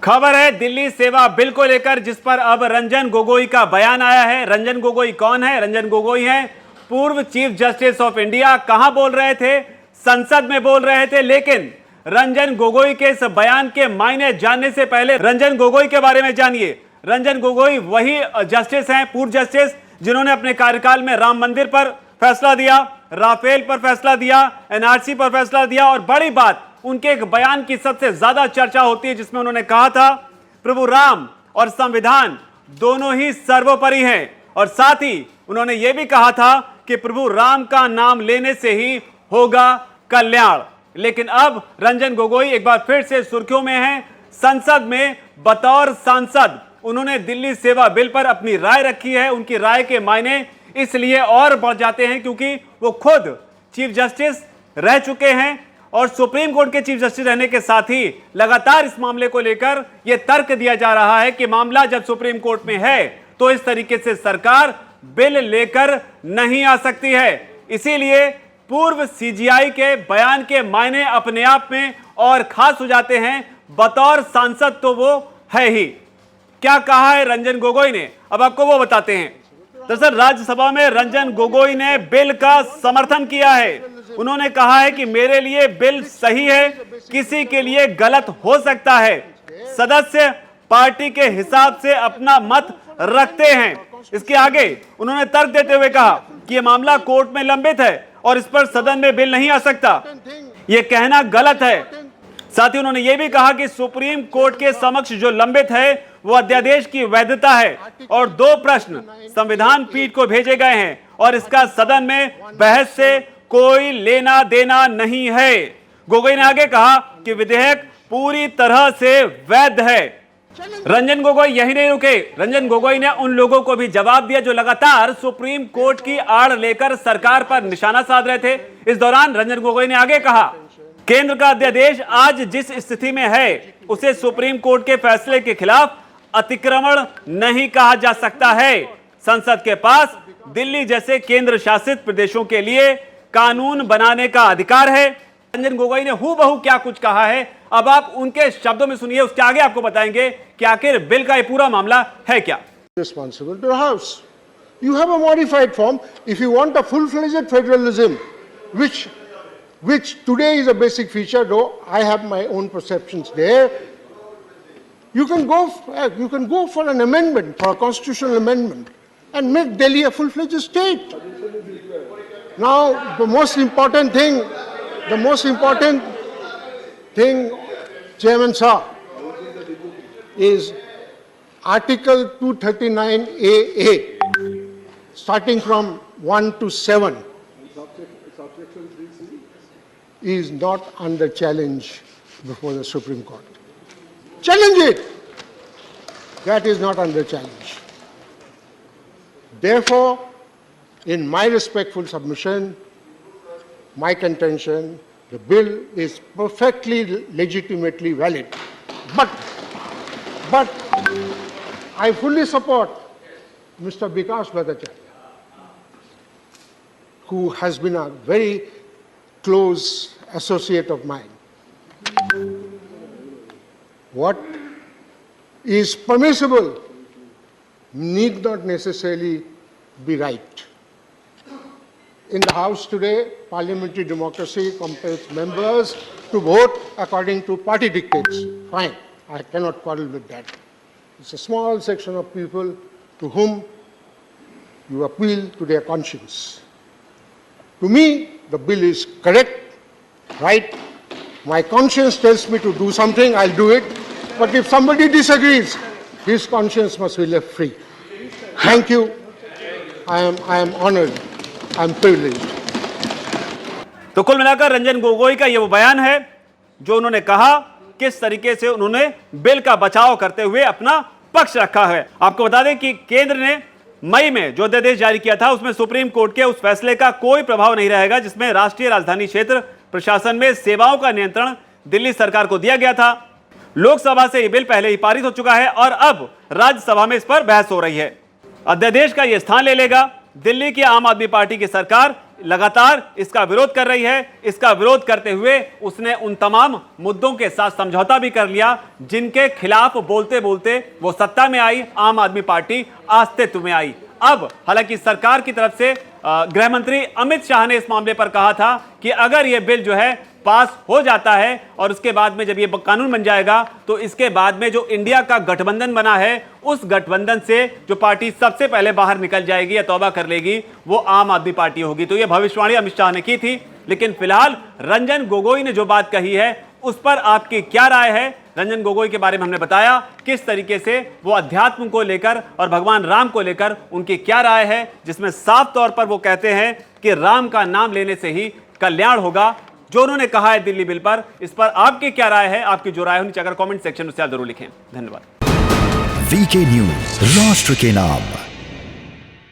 खबर है दिल्ली सेवा बिल को लेकर, जिस पर अब रंजन गोगोई का बयान आया है। रंजन गोगोई कौन है? रंजन गोगोई हैं पूर्व चीफ जस्टिस ऑफ इंडिया। कहां बोल रहे थे? संसद में बोल रहे थे। लेकिन रंजन गोगोई के इस बयान के मायने जानने से पहले रंजन गोगोई के बारे में जानिए। रंजन गोगोई वही जस्टिस हैं, पूर्व जस्टिस, जिन्होंने अपने कार्यकाल में राम मंदिर पर फैसला दिया, राफेल पर फैसला दिया, एनआरसी पर फैसला दिया। और बड़ी बात, उनके एक बयान की सबसे ज्यादा चर्चा होती है, जिसमें उन्होंने कहा था प्रभु राम और संविधान दोनों ही सर्वोपरि हैं। और साथ ही उन्होंने यह भी कहा था कि प्रभु राम का नाम लेने से ही होगा कल्याण। लेकिन अब रंजन गोगोई एक बार फिर से सुर्खियों में हैं। संसद में बतौर सांसद उन्होंने दिल्ली सेवा बिल पर अपनी राय रखी है। उनकी राय के मायने इसलिए और बढ़ जाते हैं क्योंकि वो खुद चीफ जस्टिस रह चुके हैं और सुप्रीम कोर्ट के चीफ जस्टिस रहने के साथ ही लगातार इस मामले को लेकर यह तर्क दिया जा रहा है कि मामला जब सुप्रीम कोर्ट में है तो इस तरीके से सरकार बिल लेकर नहीं आ सकती है। इसीलिए पूर्व सीजीआई के बयान के मायने अपने आप में और खास हो जाते हैं। बतौर सांसद तो वो है ही। क्या कहा है रंजन गोगोई ने, अब आपको वो बताते हैं। दरअसल राज्यसभा में रंजन गोगोई ने बिल का समर्थन किया है। उन्होंने कहा है कि मेरे लिए बिल सही है, किसी के लिए गलत हो सकता है। सदस्य पार्टी के हिसाब से अपना मत रखते हैं। इसके आगे उन्होंने तर्क देते हुए कहा कि यह मामला कोर्ट में लंबित है और इस पर सदन में बिल नहीं आ सकता। यह कहना गलत है। साथ ही उन्होंने यह भी कहा कि सुप्रीम कोर्ट के समक्ष जो लंबित है वो अध्यादेश की वैधता है और 2 प्रश्न संविधान पीठ को भेजे गए हैं और इसका सदन में बहस से कोई लेना देना नहीं है। गोगोई ने आगे कहा कि विधेयक पूरी तरह से वैध है। रंजन गोगोई यही नहीं रुके। रंजन गोगोई ने उन लोगों को भी जवाब दिया जो लगातार सुप्रीम कोर्ट की आड़ लेकर सरकार पर निशाना साध रहे थे। इस दौरान रंजन गोगोई ने आगे कहा, केंद्र का अध्यादेश आज जिस स्थिति में है उसे सुप्रीम कोर्ट के फैसले के खिलाफ अतिक्रमण नहीं कहा जा सकता है। संसद के पास दिल्ली जैसे केंद्र शासित प्रदेशों के लिए कानून बनाने का अधिकार है। रंजन गोगोई ने हूबहू क्या कुछ कहा है, अब आप उनके शब्दों में सुनिए। उसके आगे आपको बताएंगे कि आखिर बिल का ये पूरा मामला है क्या। Responsible to the House. You have a modified form. If you want a full-fledged federalism, which today is a basic feature, though I have my own perceptions there, you can go for an amendment, for a constitutional amendment, and make Delhi a full-fledged state. Now, the most important thing, Chairman Sir, is Article 239AA, starting from 1 to 7, is not under challenge before the Supreme Court. Challenge it. That is not under challenge. Therefore, in my respectful submission, my contention, the bill is perfectly legitimately valid. But I fully support Mr. Bikash Bhattacharya, who has been a very close associate of mine. What is permissible need not necessarily be right. In the House today, parliamentary democracy compels members to vote according to party dictates. Fine, I cannot quarrel with that. It's a small section of people to whom you appeal to their conscience. To me, the bill is correct, right. My conscience tells me to do something, I'll do it. But if somebody disagrees, his conscience must be left free. Thank you. I am honored. I am privileged. तो कुल मिलाकर रंजन गोगोई का ये वो बयान है जो उन्होंने कहा किस तरीके से उन्होंने बिल का बचाव करते हुए अपना पक्ष रखा है। आपको बता दें कि केंद्र ने मई में जो अध्यादेश जारी किया था उसमें सुप्रीम कोर्ट के उस फैसले का कोई प्रभाव नहीं रहेगा जिसमें राष्ट्रीय राजधानी क्षेत्र प्रशासन में सेवाओं का नियंत्रण दिल्ली सरकार को दिया गया था। लोकसभा से यह बिल पहले ही पारित हो चुका है और अब राज्यसभा में इस पर बहस हो रही है। अध्यादेश का यह स्थान ले लेगा। दिल्ली की आम आदमी पार्टी की सरकार लगातार इसका विरोध कर रही है। इसका विरोध करते हुए उसने उन तमाम मुद्दों के साथ समझौता भी कर लिया जिनके खिलाफ बोलते बोलते वो सत्ता में आई, आम आदमी पार्टी अस्तित्व में आई। अब हालांकि सरकार की तरफ से गृह मंत्री अमित शाह ने इस मामले पर कहा था कि अगर यह बिल जो है पास हो जाता है और उसके बाद में जब ये कानून बन जाएगा तो इसके बाद में जो इंडिया का गठबंधन बना है उस गठबंधन से जो पार्टी सबसे पहले बाहर निकल जाएगी या तौबा कर लेगी वो आम आदमी पार्टी होगी। तो ये भविष्यवाणी अमित शाह ने की थी, लेकिन फिलहाल रंजन गोगोई ने जो बात कही है उस पर आपकी क्या राय है? रंजन गोगोई के बारे में हमने बताया किस तरीके से वो अध्यात्म को लेकर और भगवान राम को लेकर उनकी क्या राय है, जिसमें साफ तौर पर वो कहते हैं कि राम का नाम लेने से ही कल्याण होगा, जो उन्होंने कहा है दिल्ली बिल पर। इस पर आपकी क्या राय है? आपकी जो राय होनी चाहिए अगर कमेंट सेक्शन में जरूर लिखें। धन्यवाद। वीके न्यूज, राष्ट्र के नाम।